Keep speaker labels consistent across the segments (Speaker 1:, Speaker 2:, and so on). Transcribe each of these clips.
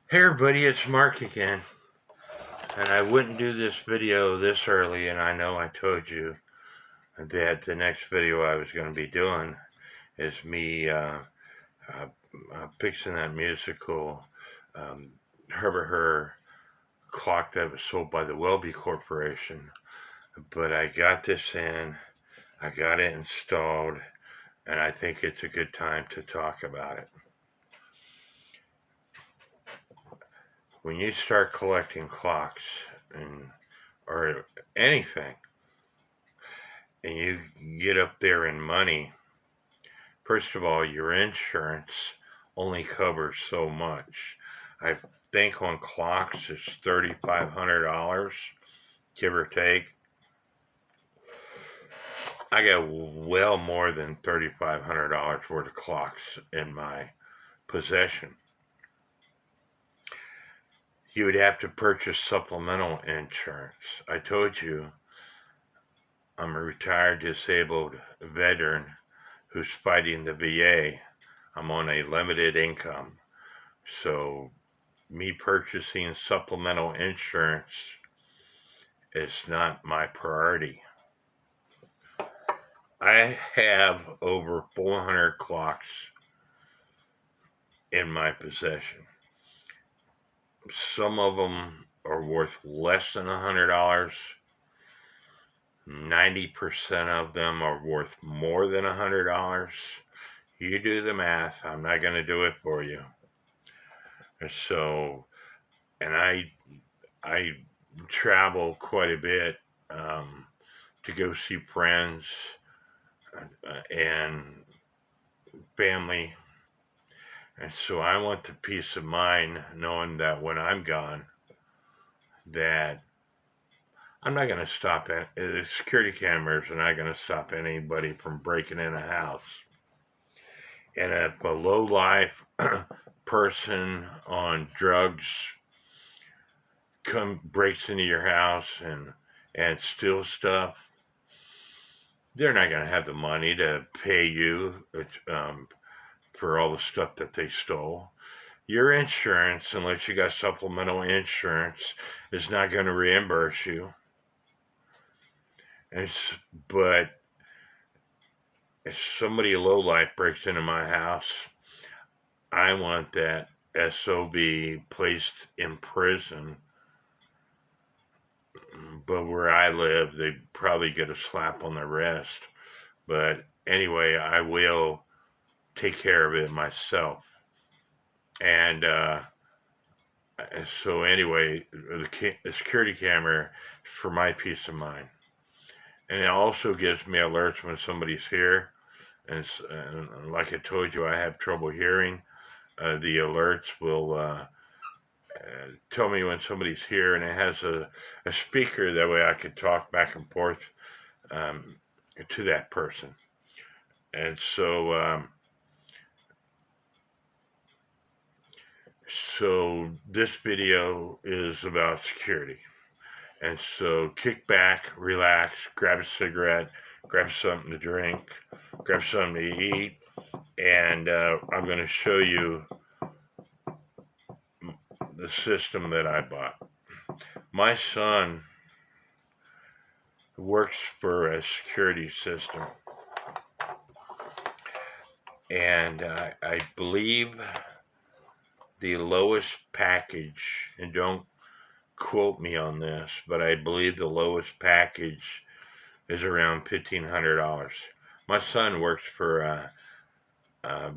Speaker 1: Hey everybody, it's Mark again, and I wouldn't do this video this early, and I know I told you that the next video I was going to be doing is me uh, fixing that musical Herbert Hur clock that was sold by the Welby Corporation. But I got this in, I got it installed, and I think it's a good time to talk about it. When you start collecting clocks or anything, and you get up there in money, first of all, your insurance only covers so much. I think on clocks it's $3,500, give or take. I got well more than $3,500 worth of clocks in my possession. You would have to purchase supplemental insurance. I told you I'm a retired disabled veteran who's fighting the VA. I'm on a limited income. So me purchasing supplemental insurance is not my priority. I have over 400 clocks in my possession. Some of them are worth less than $100. 90% of them are worth more than $100. You do the math. I'm not going to do it for you. So, and I travel quite a bit to go see friends and family, and so I want the peace of mind knowing that when I'm gone, that I'm not going to stop it. The security cameras are not going to stop anybody from breaking in a house. And if a low life person on drugs breaks into your house and steals stuff, they're not going to have the money to pay you for all the stuff that they stole. Your insurance, unless you got supplemental insurance, is not going to reimburse you. But if somebody low life breaks into my house, I want that SOB placed in prison. But where I live, they probably get a slap on the wrist. But anyway, I will take care of it myself. And so anyway, the security camera is for my peace of mind. And it also gives me alerts when somebody's here. And like I told you, I have trouble hearing. The alerts will tell me when somebody's here, and it has a speaker. That way I can talk back and forth to that person. And so this video is about security. And so kick back, relax, grab a cigarette, grab something to drink, grab something to eat, and I'm going to show you the system that I bought. My son works for a security system, and I believe the lowest package, and don't quote me on this, but I believe the lowest package is around $1,500. My son works for a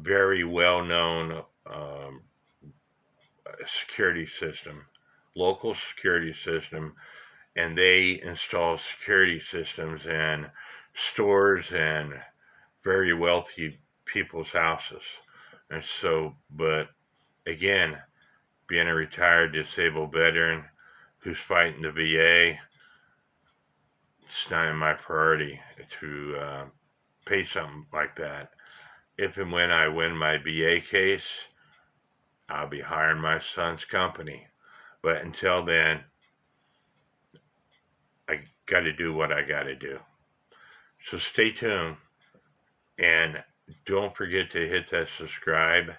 Speaker 1: very well-known security system, local security system, and they install security systems in stores and very wealthy people's houses. And so, but again, being a retired disabled veteran who's fighting the VA, it's not in my priority to pay something like that. If and when I win my VA case, I'll be hiring my son's company. But until then, I got to do what I got to do. So stay tuned, and don't forget to hit that subscribe,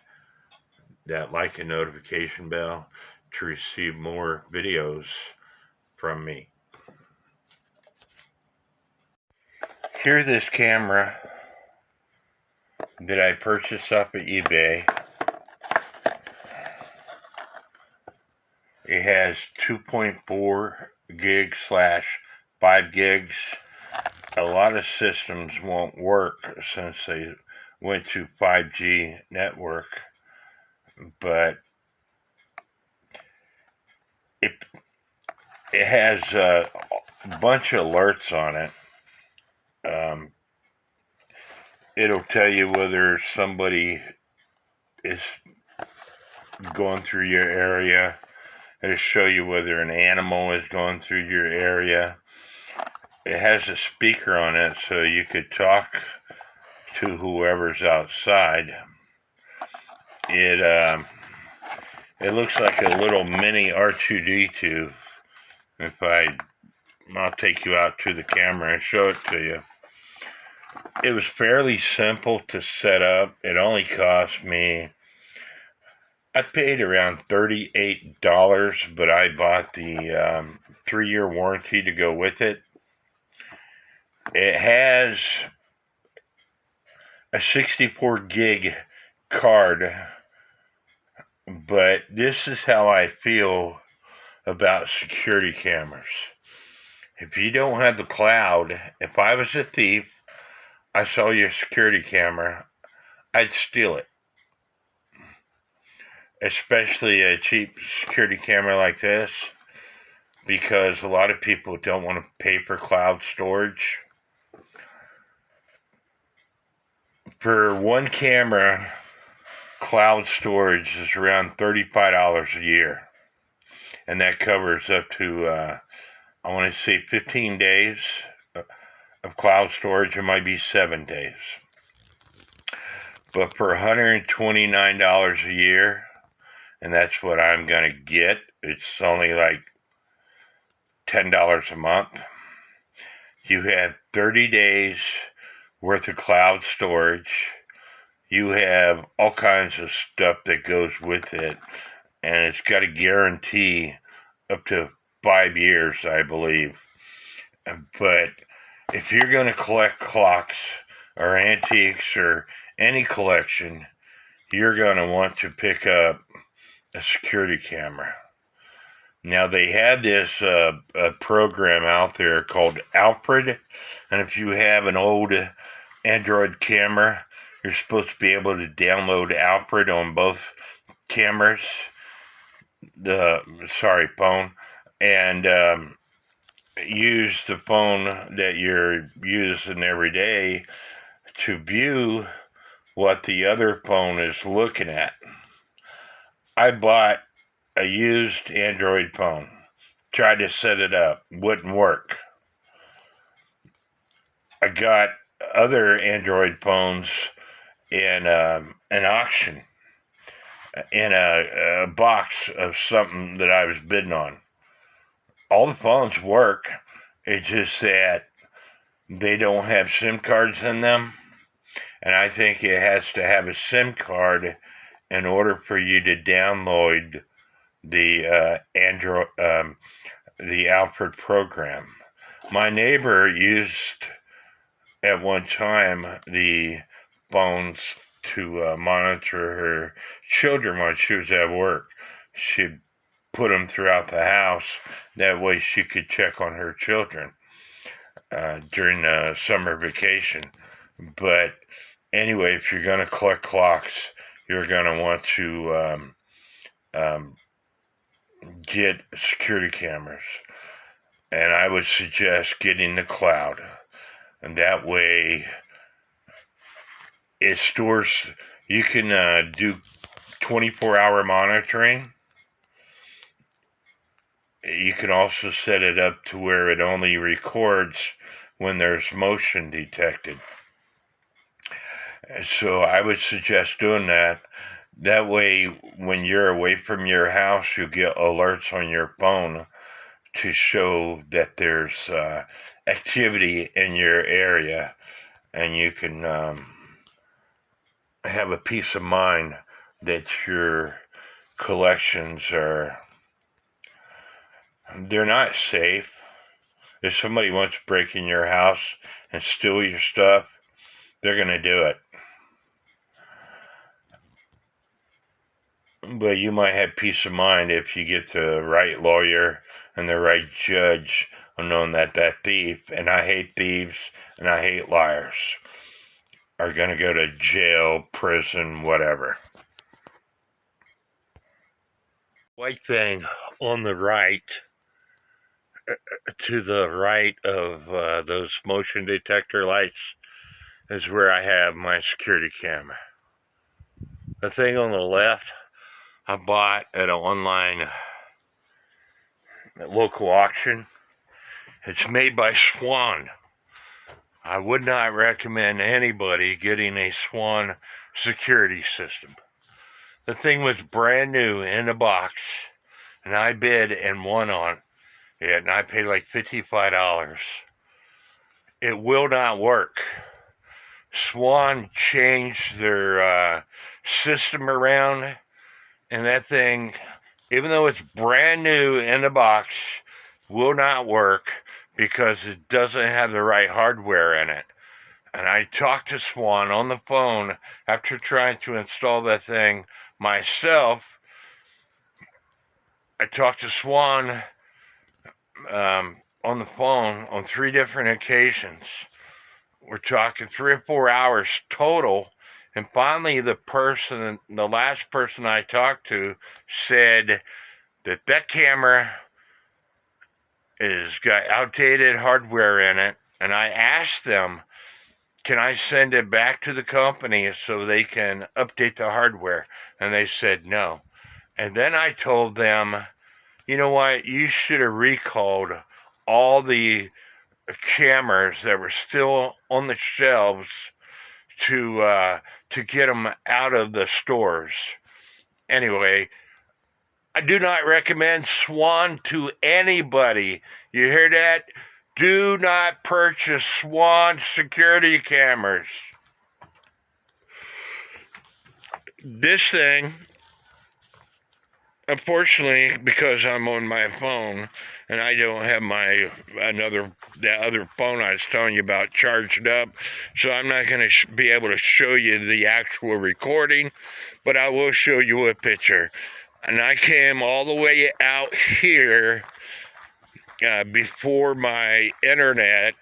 Speaker 1: that like and notification bell to receive more videos from me. Here's this camera that I purchased off of eBay. It has 2.4 gigs / 5 gigs. A lot of systems won't work since they went to 5G network, but it has a bunch of alerts on it. It'll tell you whether somebody is going through your area. It'll show you whether an animal is going through your area. It has a speaker on it so you could talk to whoever's outside. It looks like a little mini R2D2. I'll take you out to the camera and show it to you. It was fairly simple to set up. It only cost me, I paid around $38, but I bought the 3-year warranty to go with it. It has a 64 gig card, but this is how I feel about security cameras. If you don't have the cloud, if I was a thief, I saw your security camera, I'd steal it. Especially a cheap security camera like this, because a lot of people don't want to pay for cloud storage. For one camera, cloud storage is around $35 a year. And that covers up to, I want to say 15 days of cloud storage. It might be 7 days. But for $129 a year, and that's what I'm going to get, it's only like $10 a month. You have 30 days worth of cloud storage. You have all kinds of stuff that goes with it, and it's got a guarantee up to 5 years, I believe. But if you're going to collect clocks or antiques or any collection, you're going to want to pick up a security camera. Now, they had this a program out there called Alfred, and if you have an old Android camera, you're supposed to be able to download Alfred on both cameras, phone, and use the phone that you're using every day to view what the other phone is looking at. I bought a used Android phone, tried to set it up, wouldn't work. I got other Android phones in an auction, in a box of something that I was bidding on. All the phones work, it's just that they don't have SIM cards in them, and I think it has to have a SIM card in order for you to download the the Alfred program. My neighbor used at one time the phones to monitor her children while she was at work. She'd put them throughout the house. That way she could check on her children during the summer vacation. But anyway, if you're going to collect clocks, you're going to want to get security cameras. And I would suggest getting the cloud. And that way it stores, you can do 24-hour monitoring. You can also set it up to where it only records when there's motion detected. So I would suggest doing that. That way, when you're away from your house, you'll get alerts on your phone to show that there's activity in your area, and you can have a peace of mind that your collections they're not safe. If somebody wants to break in your house and steal your stuff, they're going to do it. But you might have peace of mind if you get the right lawyer and the right judge on knowing that thief, and I hate thieves and I hate liars, are going to go to jail, prison, whatever. White thing on the right, to the right of those motion detector lights, is where I have my security camera. The thing on the left, I bought at an online local auction. It's made by Swan. I would not recommend anybody getting a Swan security system. The thing was brand new in the box, and I bid and won on it, and I paid like $55. It will not work. Swan changed their system around, and that thing, even though it's brand new in the box, will not work because it doesn't have the right hardware in it. And I talked to Swan on the phone after trying to install that thing myself. I talked to Swan on the phone on 3 different occasions. We're talking 3 or 4 hours total. And finally, the last person I talked to said that camera has got outdated hardware in it. And I asked them, can I send it back to the company so they can update the hardware? And they said no. And then I told them, you know what, you should have recalled all the cameras that were still on the shelves to get them out of the stores. Anyway, I do not recommend Swan to anybody. You hear that? Do not purchase Swan security cameras. This thing, unfortunately, because I'm on my phone and I don't have that other phone I was telling you about charged up, so I'm not going to be able to show you the actual recording, but I will show you a picture. And I came all the way out here before my internet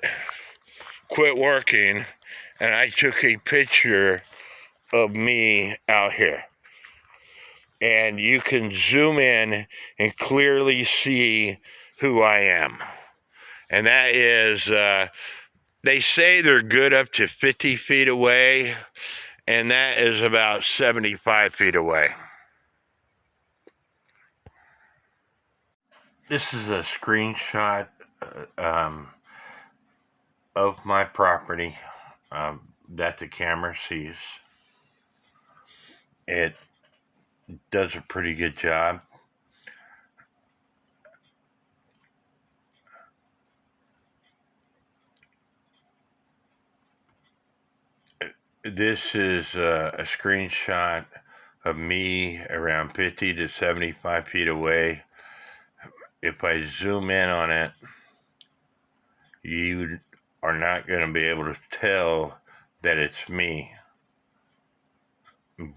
Speaker 1: quit working, and I took a picture of me out here. And you can zoom in and clearly see who I am. And that is, they say they're good up to 50 feet away, and that is about 75 feet away. This is a screenshot of my property that the camera sees. It does a pretty good job. This is a screenshot of me around 50 to 75 feet away. If I zoom in on it, you are not going to be able to tell that it's me.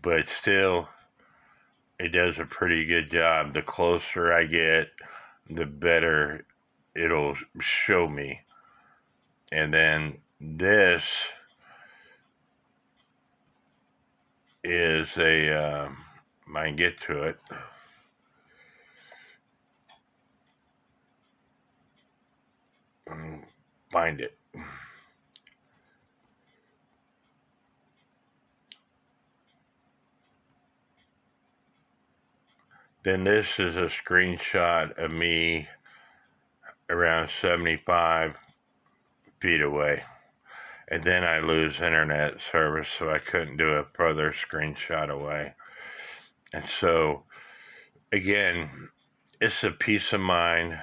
Speaker 1: But still, it does a pretty good job. The closer I get, the better it'll show me. And then this is I can get to it. Find it. Then this is a screenshot of me around 75 feet away. And then I lose internet service, so I couldn't do a further screenshot away. And so, again, it's a peace of mind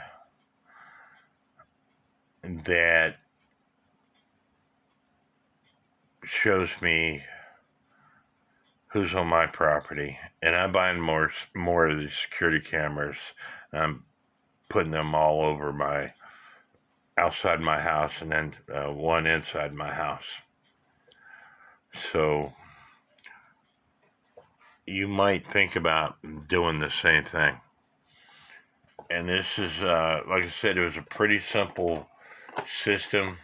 Speaker 1: that shows me who's on my property, and I'm buying more of these security cameras. I'm putting them all over my outside my house, and then one inside my house. So you might think about doing the same thing. And this is, like I said, it was a pretty simple system.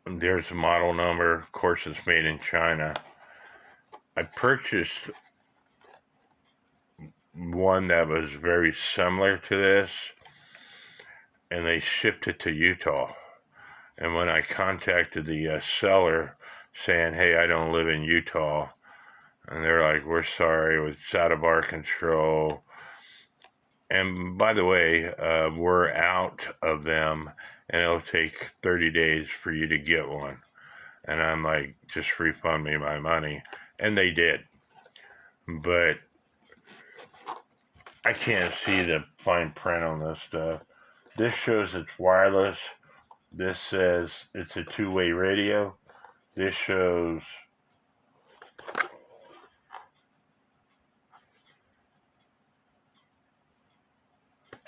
Speaker 1: There's a model number. Of course, it's made in China. I purchased one that was very similar to this, and they shipped it to Utah. And when I contacted the seller saying, hey, I don't live in Utah, and they're like, we're sorry, it's out of our control. And by the way, we're out of them, and it'll take 30 days for you to get one. And I'm like, just refund me my money. And they did. But I can't see the fine print on this stuff. This shows it's wireless. This says it's a two-way radio. This shows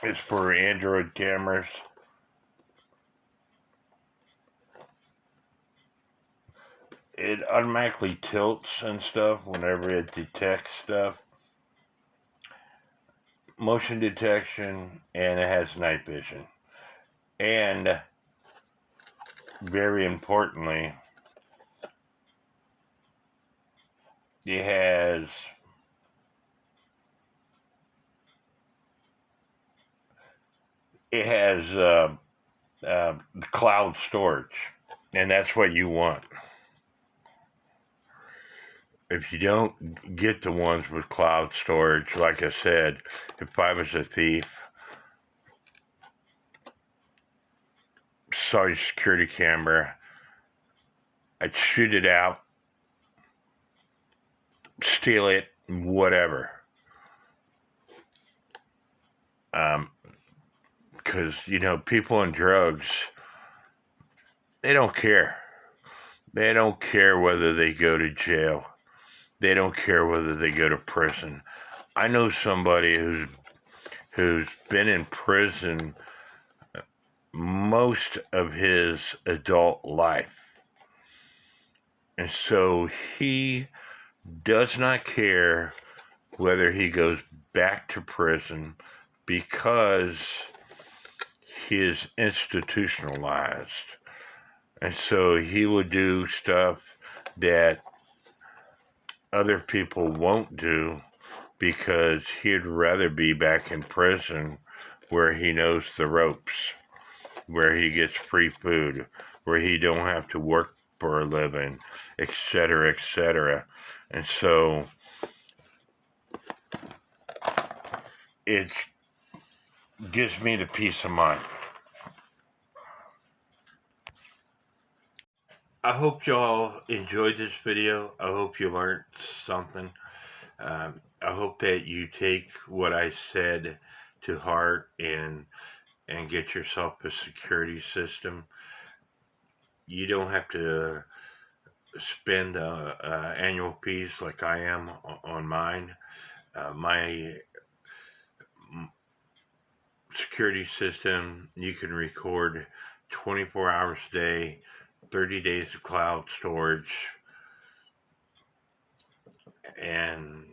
Speaker 1: it's for Android cameras. It automatically tilts and stuff whenever it detects stuff. Motion detection, and it has night vision. And very importantly, it has cloud storage, and that's what you want. If you don't get the ones with cloud storage, like I said, if I was a thief, saw your security camera, I'd shoot it out, steal it, whatever. Because, people on drugs, they don't care. They don't care whether they go to jail. They don't care whether they go to prison. I know somebody who's been in prison most of his adult life. And so he does not care whether he goes back to prison because he is institutionalized. And so he would do stuff that other people won't do because he'd rather be back in prison where he knows the ropes, where he gets free food, where he don't have to work for a living, etc., etc. And so it gives me the peace of mind. I hope y'all enjoyed this video. I hope you learned something. I hope that you take what I said to heart and get yourself a security system. You don't have to spend the annual fees like I am on mine. My security system, you can record 24 hours a day, 30 days of cloud storage, and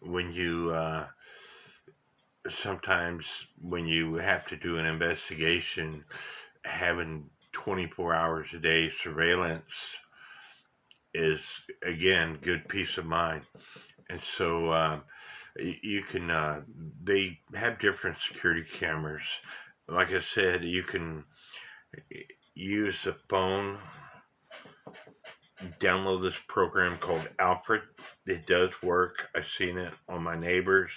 Speaker 1: when you sometimes when you have to do an investigation, having 24 hours a day surveillance is, again, good peace of mind. And so you can they have different security cameras. Like I said, you can use the phone, download this program called Alfred. It does work. I've seen it on my neighbors.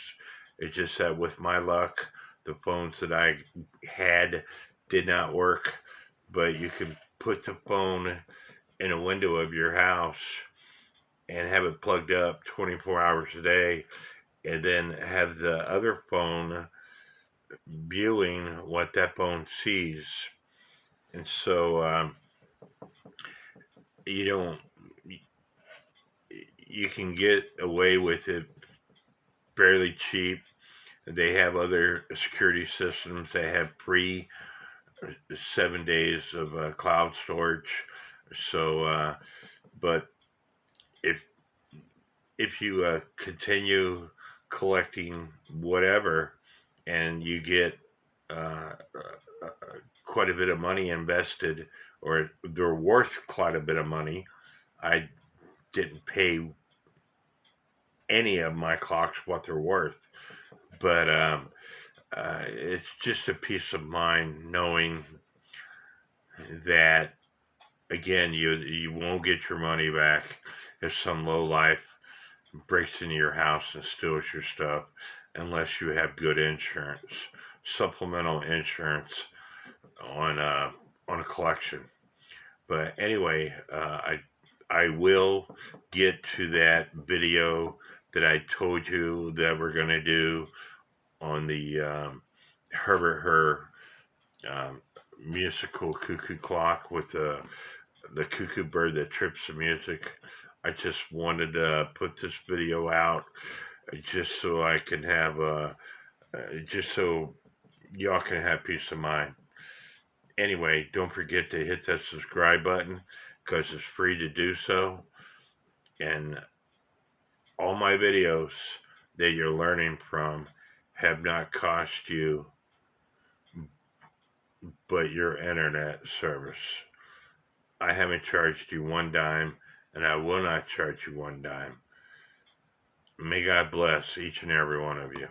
Speaker 1: It's just that with my luck, the phones that I had did not work. But you can put the phone in a window of your house and have it plugged up 24 hours a day, and then have the other phone viewing what that phone sees. And so you don't you can get away with it fairly cheap. They have other security systems. They have pre 7 days of cloud storage. So, but if you continue collecting whatever, and you get uh, quite a bit of money invested, or they're worth quite a bit of money. I didn't pay any of my clocks what they're worth, but it's just a peace of mind knowing that, again, you won't get your money back if some low life breaks into your house and steals your stuff, unless you have good insurance, supplemental insurance on a collection. But anyway, I will get to that video that I told you that we're gonna do on the Herbert Hur um, musical cuckoo clock with the cuckoo bird that trips the music. I just wanted to put this video out just so I can have just so y'all can have peace of mind. Anyway, don't forget to hit that subscribe button because it's free to do so. And all my videos that you're learning from have not cost you but your internet service. I haven't charged you one dime, and I will not charge you one dime. May God bless each and every one of you.